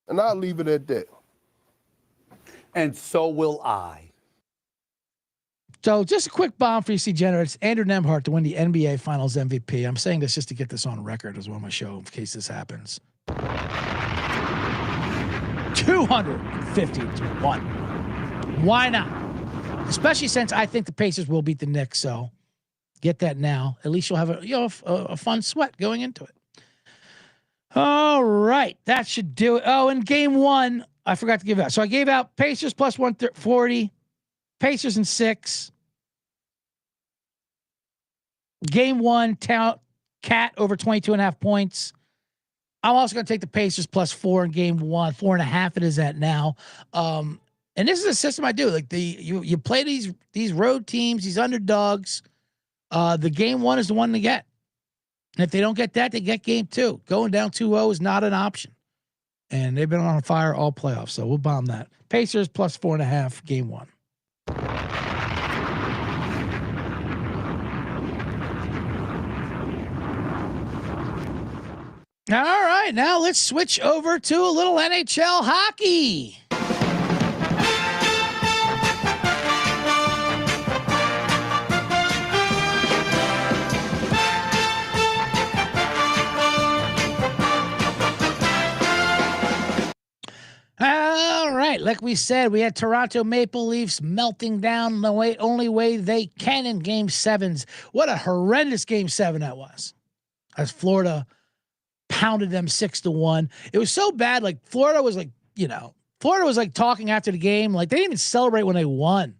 And I'll leave it at that. And so will I. So just a quick bomb for you, see generates Andrew Nembhard to win the NBA Finals MVP. I'm saying this just to get this on record as well on my show in case this happens. 250 to 1. Why not? Especially since I think the Pacers will beat the Knicks. So get that now. At least you'll have a fun sweat going into it. All right. That should do it. Oh, in game one, I forgot to give out. So I gave out Pacers plus 140, Pacers in 6. Game one, Cat over 22.5 points. I'm also going to take the Pacers plus 4 in game one, 4.5 it is at now. And this is a system I do. Like you play these road teams, these underdogs. The game one is the one to get. And if they don't get that, they get game 2. Going down 2-0 is not an option. And they've been on fire all playoffs, so we'll bomb that. Pacers plus 4.5, game 1. All right, now let's switch over to a little NHL hockey. All right, like we said, we had Toronto Maple Leafs melting down the only way they can in Game 7s. What a horrendous Game 7 that was. As Florida pounded them 6-1. It was so bad. Like Florida was like talking after the game. Like they didn't even celebrate when they won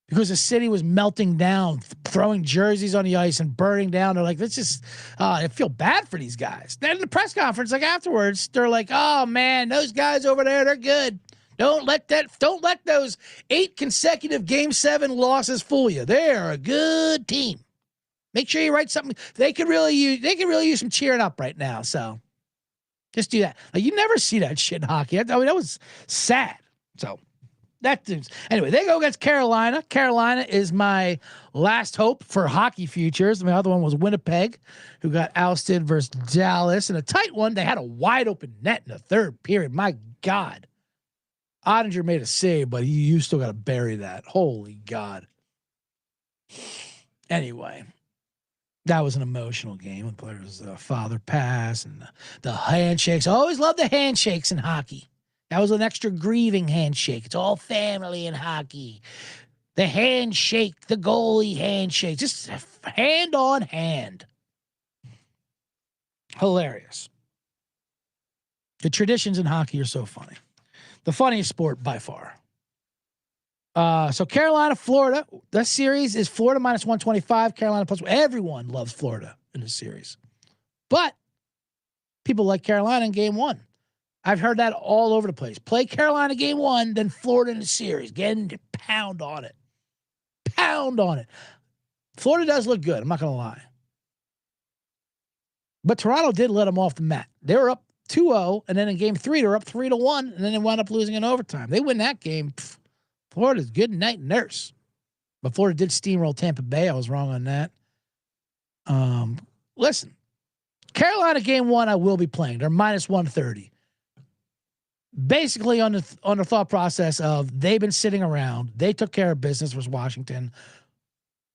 because the city was melting down, throwing jerseys on the ice and burning down. They're like, let's just, I feel bad for these guys. Then in the press conference, like afterwards, they're like, oh man, those guys over there, they're good. Don't let those 8 consecutive Game 7 losses fool you. They're a good team. Make sure you write something. They could really use some cheering up right now. So just do that. Like, you never see that shit in hockey. I mean, that was sad. So anyway, they go against Carolina. Carolina is my last hope for hockey futures. My other one was Winnipeg, who got ousted versus Dallas in a tight one. They had a wide open net in the third period. My God. Ottinger made a save, but you still got to bury that. Holy God. Anyway, that was an emotional game. There was a father pass and the handshakes. I always love the handshakes in hockey. That was an extra grieving handshake. It's all family in hockey. The handshake, the goalie handshake, just hand on hand. Hilarious. The traditions in hockey are so funny. The funniest sport by far. So Carolina, Florida. That series is Florida minus 125. Carolina plus. Everyone loves Florida in this series, but people like Carolina in game 1. I've heard that all over the place. Play Carolina game 1, then Florida in the series. Get in, pound on it. Pound on it. Florida does look good. I'm not going to lie. But Toronto did let them off the mat. They were up 2-0, and then in game 3, they're up 3-1, and then they wound up losing in overtime. They win that game. Florida's good night nurse. But Florida did steamroll Tampa Bay. I was wrong on that. Listen, Carolina game 1, I will be playing. They're minus 130. Basically on the thought process of they've been sitting around. They took care of business versus Washington.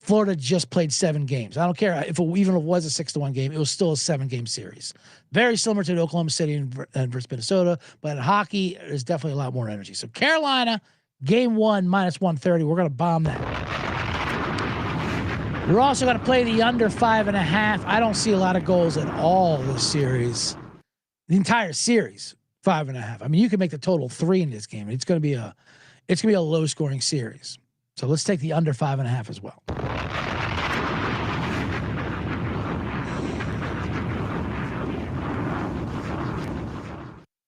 Florida just played 7 games. I don't care if even if it was a 6-1 game, it was still a 7-game series. Very similar to the Oklahoma City and versus Minnesota, but in hockey, there's definitely a lot more energy. So Carolina, game 1, minus 130. We're going to bomb that. We're also going to play the under 5.5. I don't see a lot of goals at all this series. The entire series, 5.5. I mean, you can make the total 3 in this game. It's going to be a low scoring series. So let's take the under 5.5 as well.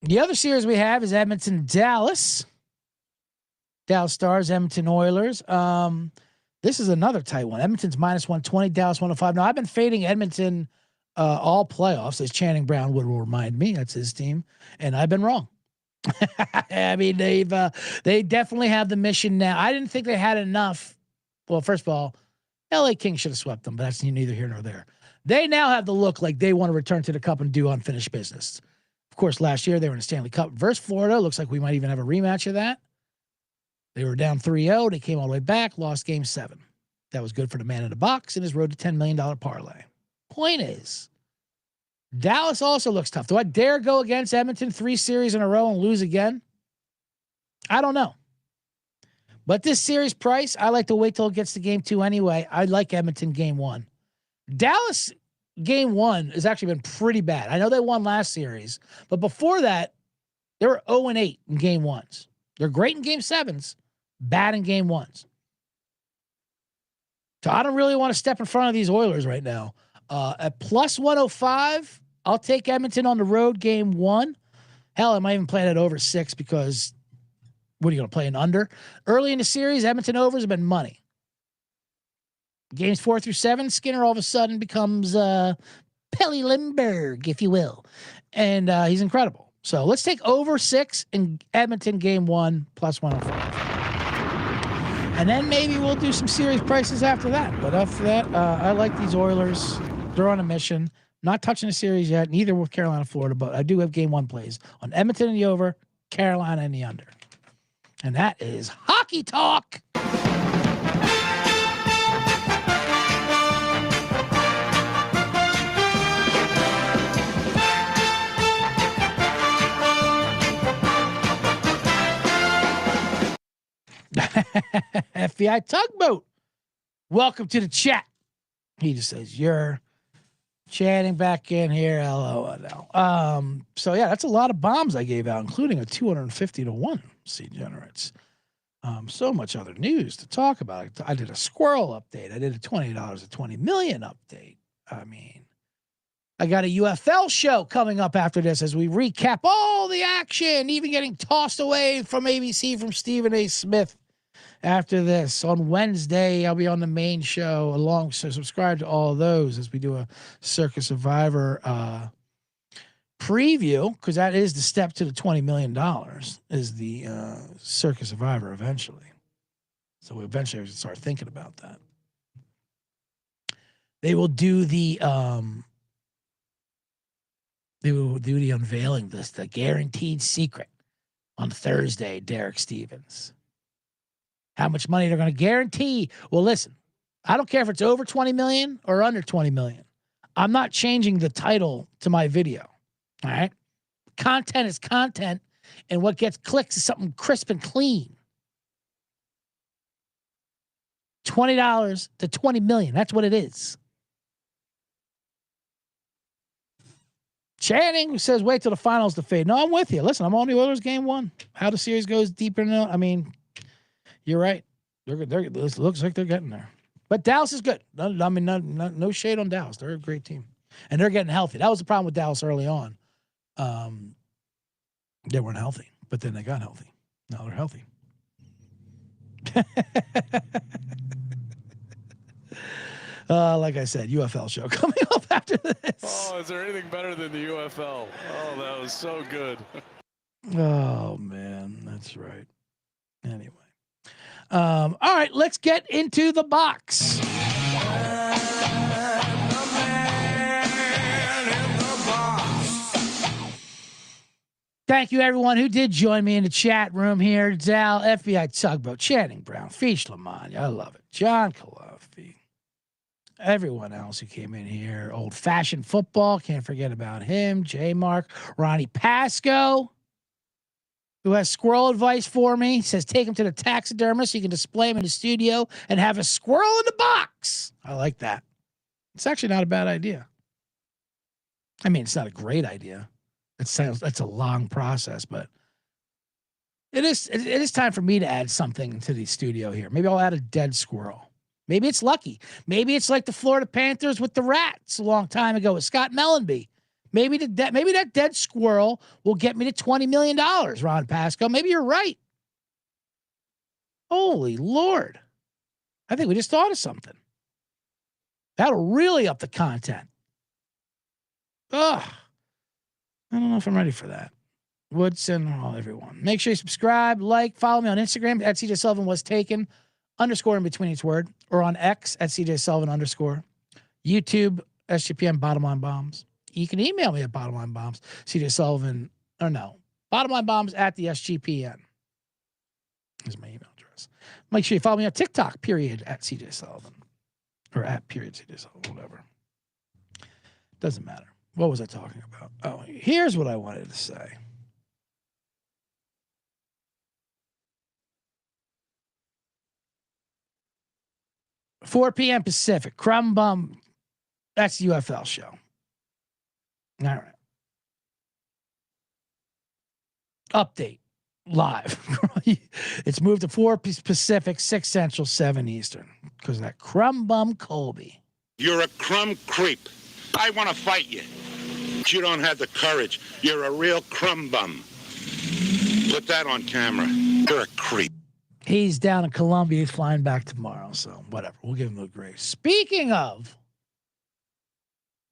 The other series we have is Edmonton, Dallas. Dallas Stars, Edmonton Oilers. This is another tight one. Edmonton's minus 120, Dallas 105. Now, I've been fading Edmonton all playoffs, as Channing Brown would remind me. That's his team. And I've been wrong. I mean, they definitely have the mission now. I didn't think they had enough. Well, first of all, LA Kings should have swept them, but that's neither here nor there. They now have the look like they want to return to the cup and do unfinished business. Of course, last year they were in the Stanley Cup versus Florida. Looks like we might even have a rematch of that. They were down 3-0. They came all the way back, lost game 7. That was good for the man in the box and his road to $10 million parlay. Point is, Dallas also looks tough. Do I dare go against Edmonton 3 series in a row and lose again? I don't know. But this series price, I like to wait till it gets to game 2 anyway. I like Edmonton game 1. Dallas game 1 has actually been pretty bad. I know they won last series, but before that, they were 0-8 in game 1s. They're great in game 7s, bad in game 1s. So I don't really want to step in front of these Oilers right now. At plus 105, I'll take Edmonton on the road game 1. Hell, I might even play that over 6 because what are you going to play an under? Early in the series, Edmonton overs have been money. Games 4 through 7, Skinner all of a sudden becomes Pelly Lindbergh, if you will. And he's incredible. So let's take over 6 in Edmonton game 1 plus 105. And then maybe we'll do some series prices after that. But after that, I like these Oilers. They're on a mission. Not touching the series yet, neither with Carolina, Florida, but I do have game 1 plays on Edmonton in the over, Carolina in the under. And that is hockey talk. FBI Tugboat. Welcome to the chat. He just says, you're chatting back in here. LOL. So yeah, that's a lot of bombs I gave out, including a 250-1 C-Generates. So much other news to talk about. I did a squirrel update. I did a $20 to $20 million update. I mean, I got a UFL show coming up after this as we recap all the action, even getting tossed away from ABC from Stephen A. Smith. After this, on Wednesday, I'll be on the main show along. So subscribe to all of those as we do a Circa Survivor preview, because that is the step to the $20 million is the Circa Survivor eventually. So we eventually start thinking about that. They will do the unveiling, the guaranteed secret on Thursday, Derek Stevens. How much money they're going to guarantee. Well, listen, I don't care if it's over 20 million or under 20 million. I'm not changing the title to my video. All right. Content is content, and what gets clicks is something crisp and clean. $20 to 20 million. That's what it is. Channing says, wait till the finals to fade. No, I'm with you. Listen, I'm on the Oilers game one. How the series goes deeper now. I mean, you're right. It looks like they're getting there. But Dallas is good. No shade on Dallas. They're a great team. And they're getting healthy. That was the problem with Dallas early on. They weren't healthy, but then they got healthy. Now they're healthy. Like I said, UFL show coming up after this. Oh, is there anything better than the UFL? Oh, that was so good. Oh, man. That's right. Anyway. All right, let's get into the box. Thank you, everyone who did join me in the chat room here. Zal, FBI Tugboat, Channing Brown, Fish Lamont. I love it. John Colofi. Everyone else who came in here. Old Fashioned Football. Can't forget about him. J Mark. Ronnie Pasco, who has squirrel advice for me. Says take him to the taxidermist so you can display him in the studio and have a squirrel in the box. I like that. It's actually not a bad idea. I mean, it's not a great idea. That's a long process, but it is time for me to add something to the studio here. Maybe I'll add a dead squirrel. Maybe it's lucky. Maybe it's like the Florida Panthers with the Rats a long time ago with Scott Mellenby. Maybe that dead squirrel will get me to $20 million, Ron Pasco. Maybe you're right. Holy Lord. I think we just thought of something. That'll really up the content. Ugh. I don't know if I'm ready for that. Woodson, everyone. Make sure you subscribe, like, follow me on Instagram at CJ Sullivan was taken, _ in between each word, or on X at CJ Sullivan _ YouTube, SGPN, Bottom Line Bombs. You can email me at bottomlinebombs, CJ Sullivan, or no, bottomlinebombs at the SGPN. Here's my email address. Make sure you follow me on TikTok, period, at CJ Sullivan, or at period CJ Sullivan, whatever. Doesn't matter. What was I talking about? Oh, here's what I wanted to say. $4 p.m. Pacific, Crumb Bum. That's the UFL show. All right. Update live. It's moved to 4 Pacific, 6 Central, 7 Eastern because of that Crumb Bum Colby. You're a crumb creep. I want to fight you. But you don't have the courage. You're a real crumb bum. Put that on camera. You're a creep. He's down in Colombia. He's flying back tomorrow. So whatever. We'll give him the grace. Speaking of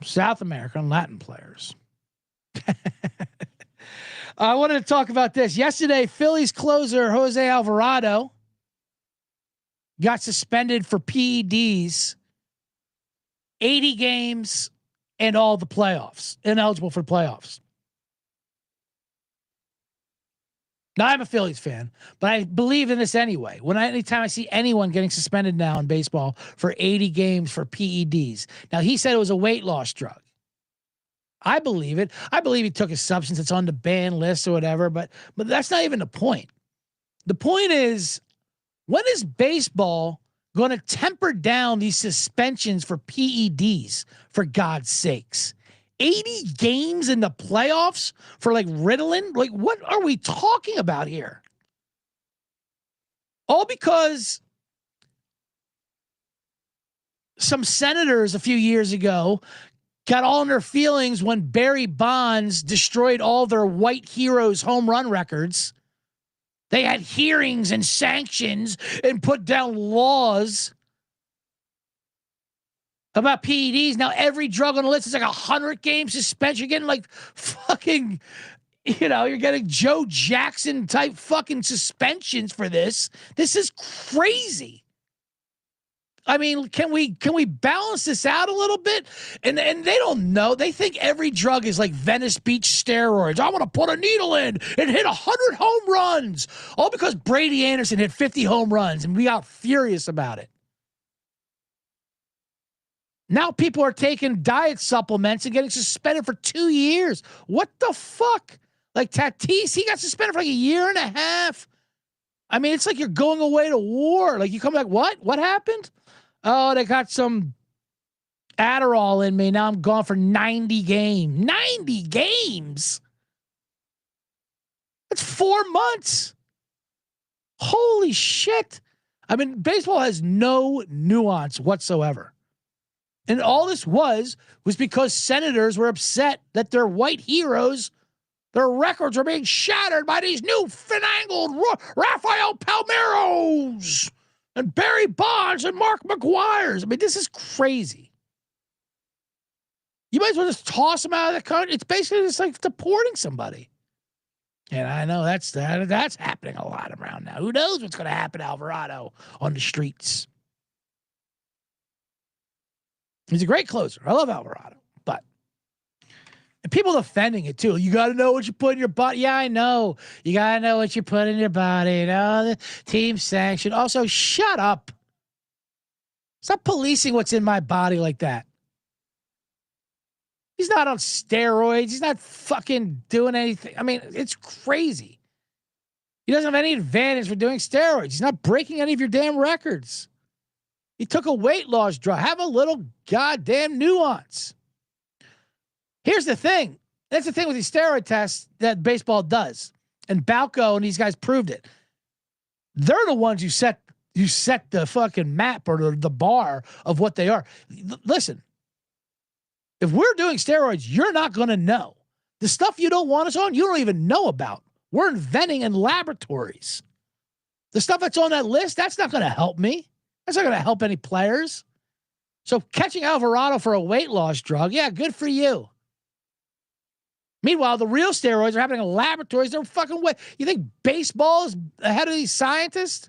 South American Latin players, I wanted to talk about this. Yesterday, Phillies closer Jose Alvarado got suspended for PEDs, 80 games, and all the playoffs, ineligible for playoffs. Now, I'm a Phillies fan, but I believe in this anyway. Anytime I see anyone getting suspended now in baseball for 80 games for PEDs. Now, he said it was a weight loss drug. I believe it. I believe he took a substance that's on the ban list or whatever, but that's not even the point. The point is, when is baseball going to temper down these suspensions for PEDs, for God's sakes? 80 games in the playoffs for like Ritalin? Like, what are we talking about here? All because some senators a few years ago got all in their feelings when Barry Bonds destroyed all their white heroes' home run records. They had hearings and sanctions and put down laws about PEDs. Now every drug on the list is like 100-game suspension. You're getting like fucking, you're getting Joe Jackson type fucking suspensions for this. This is crazy. I mean, can we balance this out a little bit? And they don't know. They think every drug is like Venice Beach steroids. I want to put a needle in and hit 100 home runs. All because Brady Anderson hit 50 home runs and we got furious about it. Now people are taking diet supplements and getting suspended for 2 years. What the fuck? Like Tatis, he got suspended for like a year and a half. I mean, it's like you're going away to war. Like you come back, what? What happened? Oh, they got some Adderall in me. Now I'm gone for 90 games. 90 games? That's 4 months. Holy shit. I mean, baseball has no nuance whatsoever. And all this was because senators were upset that their white heroes, their records were being shattered by these new finagled Rafael Palmeiros and Barry Bonds and Mark McGuires. I mean, this is crazy. You might as well just toss them out of the country. It's basically just like deporting somebody. And I know that's happening a lot around now. Who knows what's going to happen to Alvarado on the streets? He's a great closer. I love Alvarado. But and people defending it too. You got to know what you put in your body. Yeah, I know. You got to know what you put in your body. The team sanction. Also, shut up. Stop policing what's in my body like that. He's not on steroids. He's not fucking doing anything. I mean, it's crazy. He doesn't have any advantage for doing steroids. He's not breaking any of your damn records. He took a weight loss drug. Have a little goddamn nuance. Here's the thing. That's the thing with these steroid tests that baseball does. And Balco and these guys proved it. They're the ones who set the fucking map or the bar of what they are. Listen, if we're doing steroids, you're not going to know. The stuff you don't want us on, you don't even know about. We're inventing in laboratories. The stuff that's on that list, that's not going to help me. That's not going to help any players. So catching Alvarado for a weight loss drug, yeah, good for you. Meanwhile, the real steroids are happening in laboratories. They're fucking way. You think baseball is ahead of these scientists?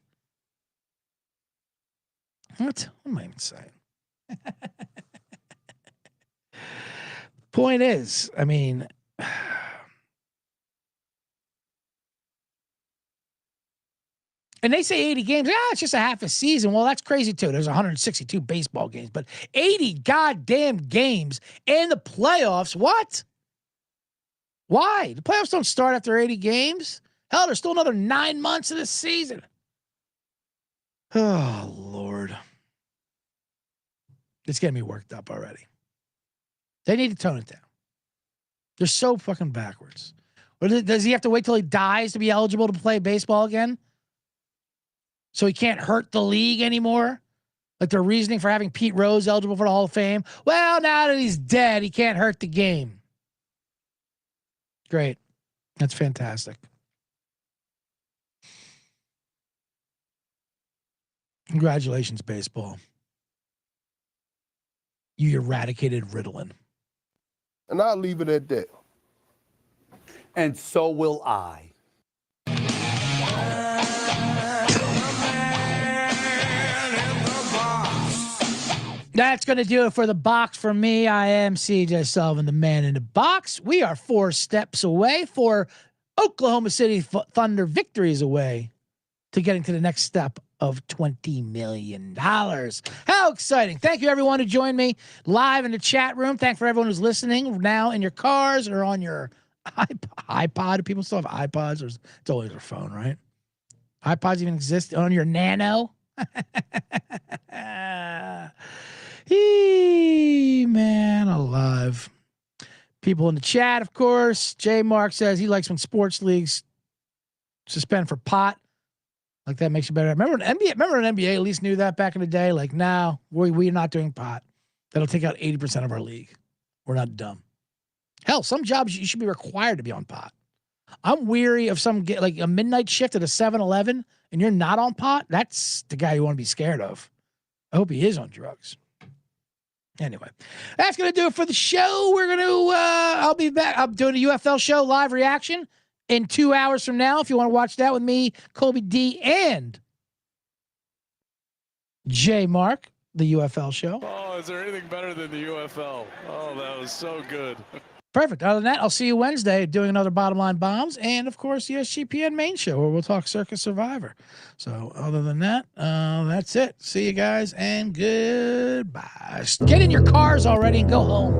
What am I even saying? Point is, I mean, and they say 80 games. It's just a half a season. Well, that's crazy too. There's 162 baseball games, but 80 goddamn games in the playoffs. What? Why? The playoffs don't start after 80 games. Hell, there's still another 9 months of the season. Oh, Lord. It's getting me worked up already. They need to tone it down. They're so fucking backwards. Or does he have to wait till he dies to be eligible to play baseball again? So he can't hurt the league anymore? Like their reasoning for having Pete Rose eligible for the Hall of Fame? Well, now that he's dead, he can't hurt the game. Great. That's fantastic. Congratulations, baseball. You eradicated Ritalin. And I'll leave it at that. And so will I. That's going to do it for the box for me. I am CJ Sullivan, the man in the box. We are 4 steps away, 4 Oklahoma City Thunder victories away to getting to the next step of $20 million. How exciting. Thank you, everyone who joined me live in the chat room. Thanks for everyone who's listening now in your cars or on your iPod. Do people still have iPods? Or it's always their phone, right? iPods even exist on your Nano? Man alive. People in the chat, of course. J Mark says he likes when sports leagues suspend for pot. Like that makes you better. Remember an NBA at least knew that back in the day? Like, now we're not doing pot. That'll take out 80% of our league. We're not dumb. Hell, some jobs you should be required to be on pot. I'm weary of like a midnight shift at a 7-Eleven and you're not on pot. That's the guy you want to be scared of. I hope he is on drugs. Anyway, that's going to do it for the show. We're going to, I'll be back. I'm doing a UFL show live reaction in 2 hours from now. If you want to watch that with me, Colby D, and J Mark, the UFL show. Oh, is there anything better than the UFL? Oh, that was so good. Perfect. Other than that, I'll see you Wednesday doing another Bottom Line Bombs and, of course, the SGPN main show where we'll talk Circa Survivor. So other than that, that's it. See you guys and goodbye. Get in your cars already and go home.